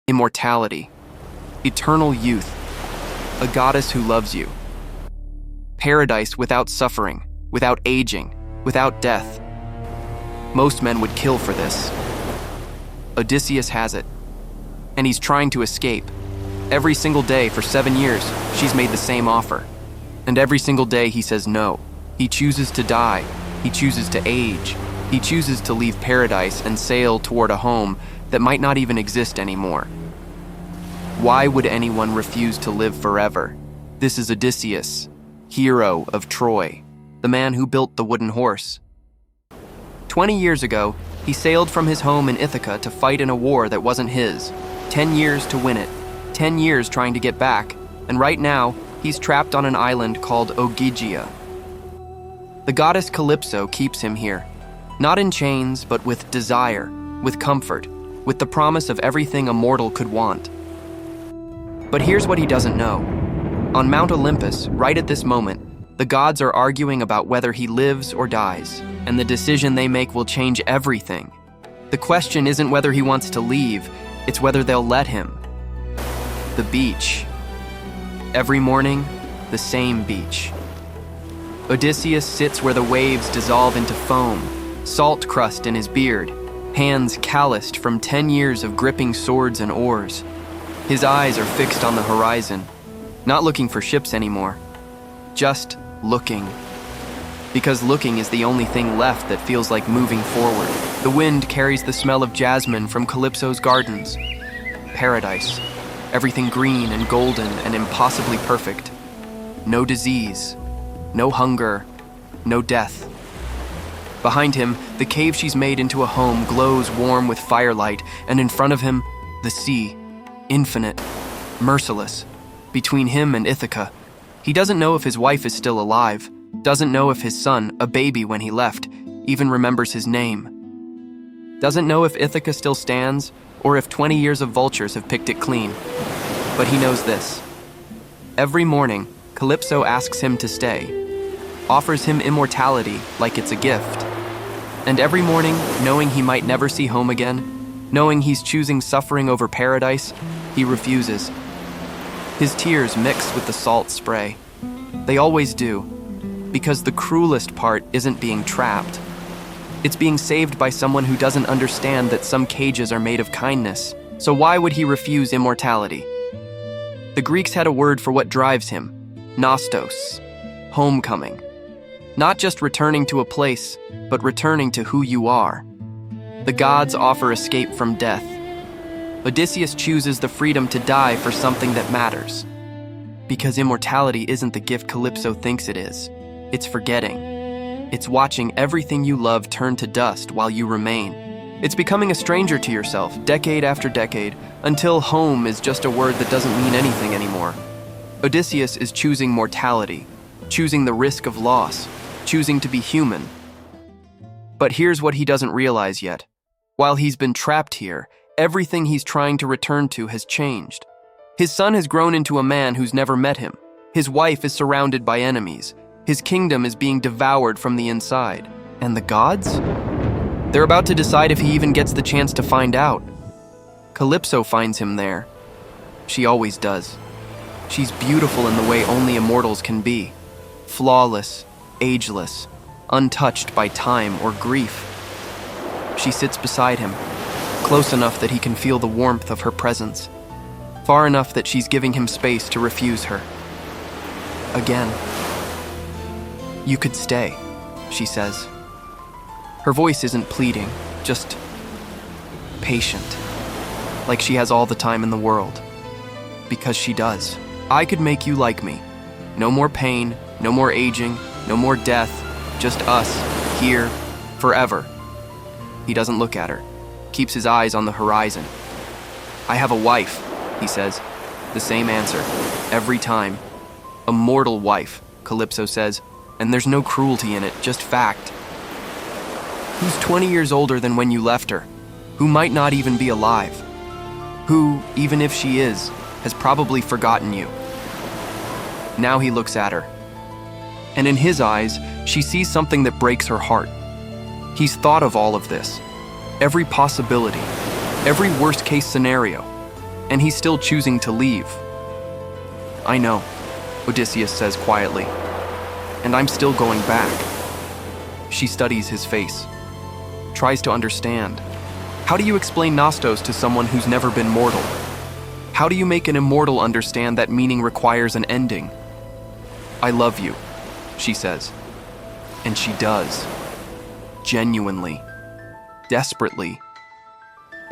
immortality, eternal youth, a goddess who loves you. Paradise without suffering, without aging, without death. Most men would kill for this. Odysseus has it, and he's trying to escape. Every single day for 7 years, she's made the same offer. And every single day he says no. He chooses to die. He chooses to age. He chooses to leave paradise and sail toward a home that might not even exist anymore. Why would anyone refuse to live forever? This is Odysseus, hero of Troy, the man who built the wooden horse. 20 years ago, he sailed from his home in Ithaca to fight in a war that wasn't his. 10 years to win it, 10 years trying to get back, and right now, he's trapped on an island called Ogygia. The goddess Calypso keeps him here, not in chains, but with desire, with comfort, with the promise of everything a mortal could want. But here's what he doesn't know. On Mount Olympus, right at this moment, the gods are arguing about whether he lives or dies, and the decision they make will change everything. The question isn't whether he wants to leave, it's whether they'll let him. The beach. Every morning, the same beach. Odysseus sits where the waves dissolve into foam, salt crust in his beard, hands calloused from 10 years of gripping swords and oars. His eyes are fixed on the horizon, not looking for ships anymore, just looking. Because looking is the only thing left that feels like moving forward. The wind carries the smell of jasmine from Calypso's gardens. Paradise. Everything green and golden and impossibly perfect. No disease, no hunger, no death. Behind him, the cave she's made into a home glows warm with firelight, and in front of him, the sea, infinite, merciless. Between him and Ithaca, he doesn't know if his wife is still alive, doesn't know if his son, a baby when he left, even remembers his name. Doesn't know if Ithaca still stands, or if 20 years of vultures have picked it clean. But he knows this. Every morning, Calypso asks him to stay, offers him immortality like it's a gift. And every morning, knowing he might never see home again, knowing he's choosing suffering over paradise, he refuses. His tears mix with the salt spray. They always do, because the cruelest part isn't being trapped. It's being saved by someone who doesn't understand that some cages are made of kindness. So why would he refuse immortality? The Greeks had a word for what drives him, nostos, homecoming. Not just returning to a place, but returning to who you are. The gods offer escape from death. Odysseus chooses the freedom to die for something that matters. Because immortality isn't the gift Calypso thinks it is. It's forgetting. It's watching everything you love turn to dust while you remain. It's becoming a stranger to yourself, decade after decade, until home is just a word that doesn't mean anything anymore. Odysseus is choosing mortality, choosing the risk of loss, choosing to be human. But here's what he doesn't realize yet. While he's been trapped here, everything he's trying to return to has changed. His son has grown into a man who's never met him. His wife is surrounded by enemies. His kingdom is being devoured from the inside. And the gods? They're about to decide if he even gets the chance to find out. Calypso finds him there. She always does. She's beautiful in the way only immortals can be. Flawless, ageless, untouched by time or grief. She sits beside him, close enough that he can feel the warmth of her presence, far enough that she's giving him space to refuse her. Again. You could stay, she says. Her voice isn't pleading, just patient, like she has all the time in the world. Because she does. I could make you like me. No more pain, no more aging, no more death, just us, here, forever. He doesn't look at her, keeps his eyes on the horizon. I have a wife, he says. The same answer, every time. A mortal wife, Calypso says, and there's no cruelty in it, just fact. Who's 20 years older than when you left her? Who might not even be alive? Who, even if she is, has probably forgotten you. Now he looks at her. And in his eyes, she sees something that breaks her heart. He's thought of all of this. Every possibility. Every worst-case scenario. and he's still choosing to leave. I know, Odysseus says quietly, and I'm still going back. She studies his face, tries to understand. How do you explain nostos to someone who's never been mortal? How do you make an immortal understand that meaning requires an ending? I love you, she says. And she does. Genuinely. Desperately.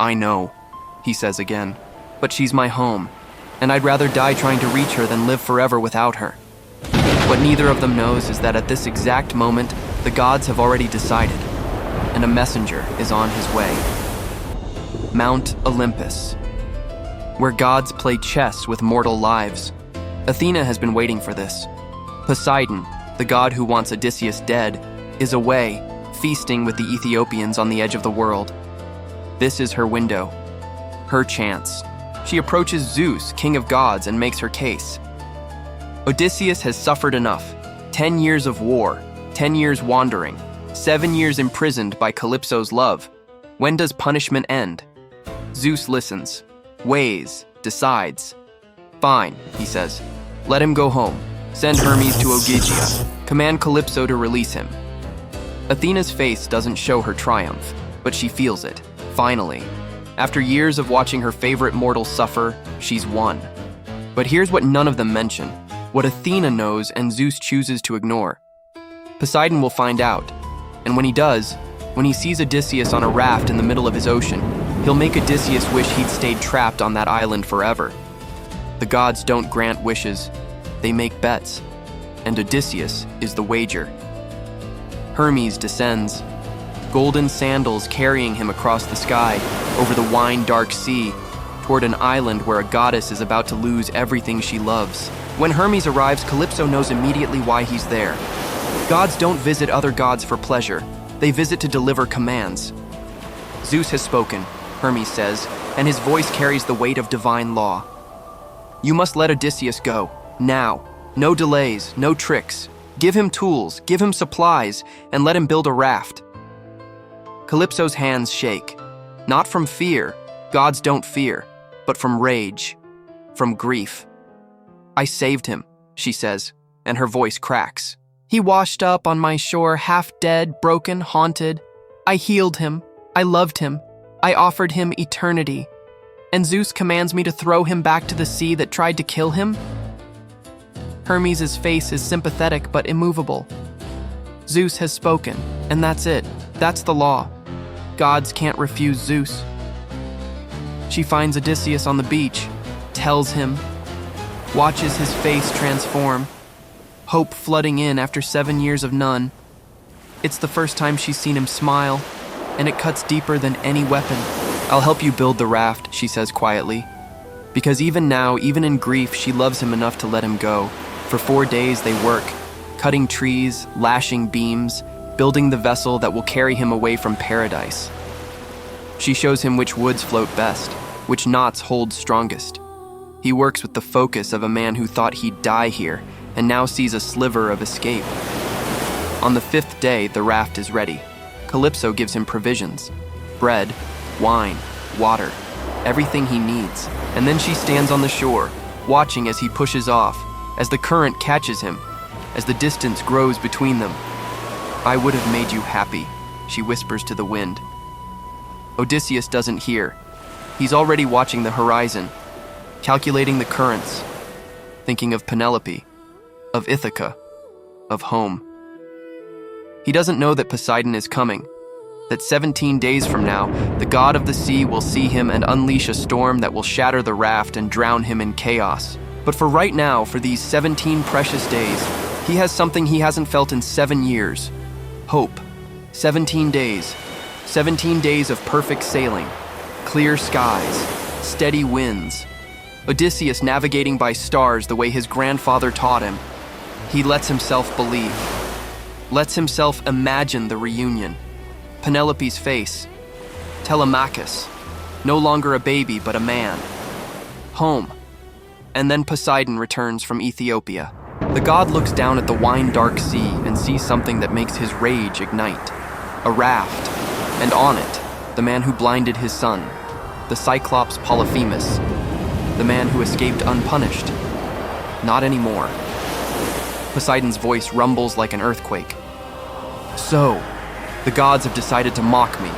I know, he says again, but she's my home, and I'd rather die trying to reach her than live forever without her. What neither of them knows is that at this exact moment, the gods have already decided, and a messenger is on his way. Mount Olympus, where gods play chess with mortal lives. Athena has been waiting for this. Poseidon, the god who wants Odysseus dead, is away, feasting with the Ethiopians on the edge of the world. This is her window, her chance. She approaches Zeus, king of gods, and makes her case. Odysseus has suffered enough. 10 years of war, 10 years wandering, 7 years imprisoned by Calypso's love. When does punishment end? Zeus listens, weighs, decides. Fine, he says. Let him go home. Send Hermes to Ogygia. Command Calypso to release him. Athena's face doesn't show her triumph, but she feels it. Finally, after years of watching her favorite mortal suffer, she's won. But here's what none of them mention, what Athena knows and Zeus chooses to ignore. Poseidon will find out, and when he does, when he sees Odysseus on a raft in the middle of his ocean, he'll make Odysseus wish he'd stayed trapped on that island forever. The gods don't grant wishes, they make bets, and Odysseus is the wager. Hermes descends, golden sandals carrying him across the sky, over the wine-dark sea, toward an island where a goddess is about to lose everything she loves. When Hermes arrives, Calypso knows immediately why he's there. Gods don't visit other gods for pleasure. They visit to deliver commands. Zeus has spoken, Hermes says, and his voice carries the weight of divine law. You must let Odysseus go, now. No delays, no tricks. Give him tools, give him supplies, and let him build a raft. Calypso's hands shake. Not from fear, gods don't fear, but from rage, from grief. I saved him, she says, and her voice cracks. He washed up on my shore, half dead, broken, haunted. I healed him. I loved him. I offered him eternity. And Zeus commands me to throw him back to the sea that tried to kill him? Hermes' face is sympathetic but immovable. Zeus has spoken, and that's it. That's the law. Gods can't refuse Zeus. She finds Odysseus on the beach, tells him, watches his face transform, hope flooding in after 7 years of none. It's the first time she's seen him smile, and it cuts deeper than any weapon. I'll help you build the raft, she says quietly. Because even now, even in grief, she loves him enough to let him go. For 4 days they work, cutting trees, lashing beams, building the vessel that will carry him away from paradise. She shows him which woods float best, which knots hold strongest. He works with the focus of a man who thought he'd die here, and now sees a sliver of escape. On the 5th day, the raft is ready. Calypso gives him provisions, bread, wine, water, everything he needs. And then she stands on the shore, watching as he pushes off, as the current catches him, as the distance grows between them. I would have made you happy, she whispers to the wind. Odysseus doesn't hear. He's already watching the horizon, calculating the currents, thinking of Penelope, of Ithaca, of home. He doesn't know that Poseidon is coming, that 17 days from now, the god of the sea will see him and unleash a storm that will shatter the raft and drown him in chaos. But for right now, for these 17 precious days, he has something he hasn't felt in 7 years. Hope. 17 days. 17 days of perfect sailing. Clear skies. Steady winds. Odysseus navigating by stars the way his grandfather taught him. He lets himself believe. Lets himself imagine the reunion. Penelope's face. Telemachus. No longer a baby, but a man. Home. And then Poseidon returns from Ethiopia. The god looks down at the wine-dark sea and sees something that makes his rage ignite. A raft, and on it, the man who blinded his son, the Cyclops Polyphemus. the man who escaped unpunished. Not anymore. Poseidon's voice rumbles like an earthquake. So, the gods have decided to mock me.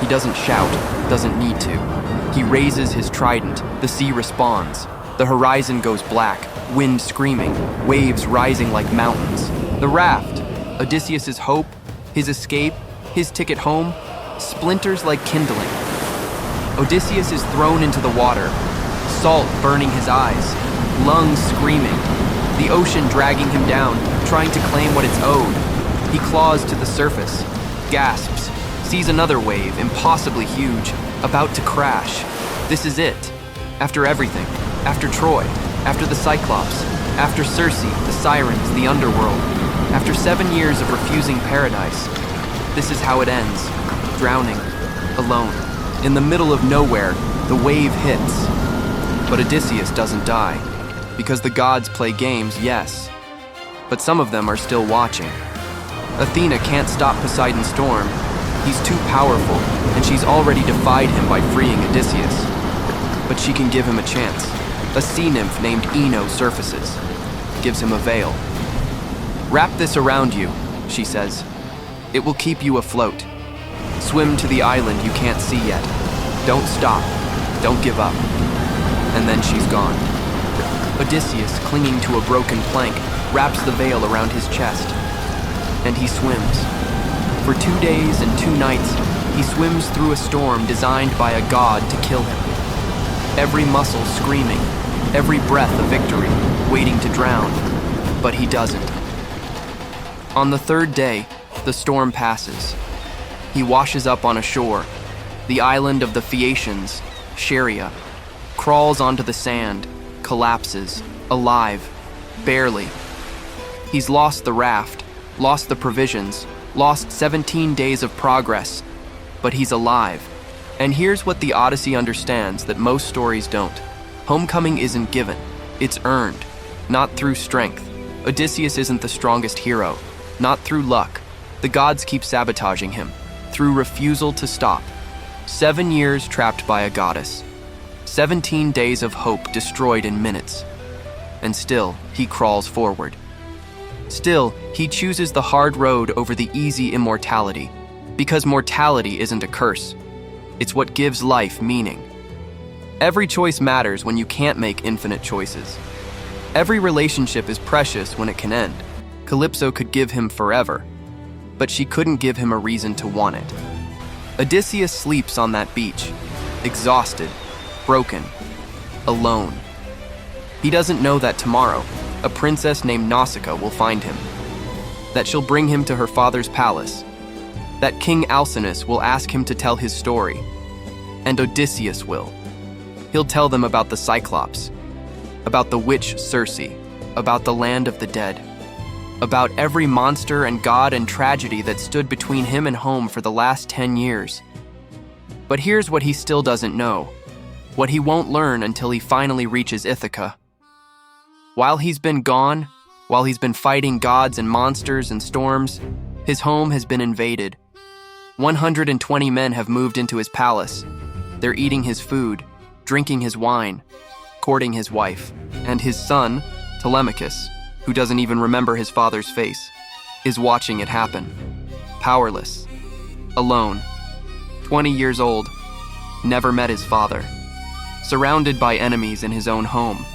He doesn't shout, doesn't need to. He raises his trident, the sea responds. The horizon goes black, wind screaming, waves rising like mountains. The raft, Odysseus' hope, his escape, his ticket home, splinters like kindling. Odysseus is thrown into the water, salt burning his eyes, lungs screaming, the ocean dragging him down, trying to claim what it's owed. He claws to the surface, gasps, sees another wave, impossibly huge, about to crash. This is it. After everything, after Troy, after the Cyclops, after Circe, the sirens, the underworld, after 7 years of refusing paradise, this is how it ends, drowning, alone. In the middle of nowhere, the wave hits. But Odysseus doesn't die, because the gods play games, yes, but some of them are still watching. Athena can't stop Poseidon's storm. He's too powerful, and she's already defied him by freeing Odysseus. But she can give him a chance. A sea nymph named Ino surfaces, gives him a veil. "Wrap this around you," she says. "It will keep you afloat. Swim to the island you can't see yet. Don't stop. Don't give up." And then she's gone. Odysseus, clinging to a broken plank, wraps the veil around his chest. And he swims. For 2 days and 2 nights, he swims through a storm designed by a god to kill him. Every muscle screaming, every breath a victory, waiting to drown. But he doesn't. On the 3rd day, the storm passes. He washes up on a shore, the island of the Phaeacians, Scheria, crawls onto the sand, collapses, alive, barely. He's lost the raft, lost the provisions, lost 17 days of progress, but he's alive. And here's what the Odyssey understands that most stories don't. Homecoming isn't given, it's earned, not through strength. Odysseus isn't the strongest hero, not through luck. The gods keep sabotaging him, through refusal to stop. 7 years trapped by a goddess. 17 days of hope destroyed in minutes. And still, he crawls forward. Still, he chooses the hard road over the easy immortality, because mortality isn't a curse. It's what gives life meaning. Every choice matters when you can't make infinite choices. Every relationship is precious when it can end. Calypso could give him forever, but she couldn't give him a reason to want it. Odysseus sleeps on that beach, exhausted, broken, alone. He doesn't know that tomorrow, a princess named Nausicaa will find him, that she'll bring him to her father's palace, that King Alcinous will ask him to tell his story, and Odysseus will. He'll tell them about the Cyclops, about the witch Circe, about the land of the dead, about every monster and god and tragedy that stood between him and home for the last 10 years. But here's what he still doesn't know, what he won't learn until he finally reaches Ithaca. While he's been gone, while he's been fighting gods and monsters and storms, his home has been invaded. 120 men have moved into his palace. They're eating his food, drinking his wine, courting his wife, and his son, Telemachus, who doesn't even remember his father's face, is watching it happen. Powerless, alone, 20 years old, never met his father, surrounded by enemies in his own home.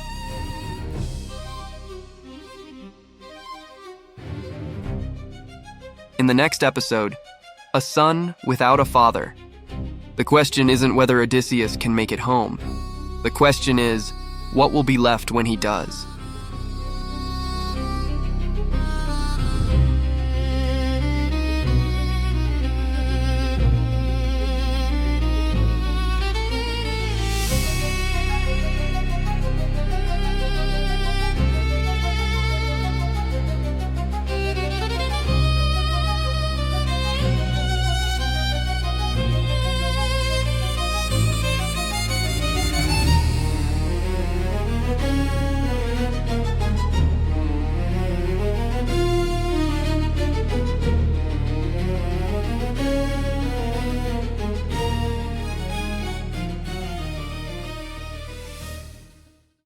In the next episode, a son without a father. The question isn't whether Odysseus can make it home. The question is, what will be left when he does?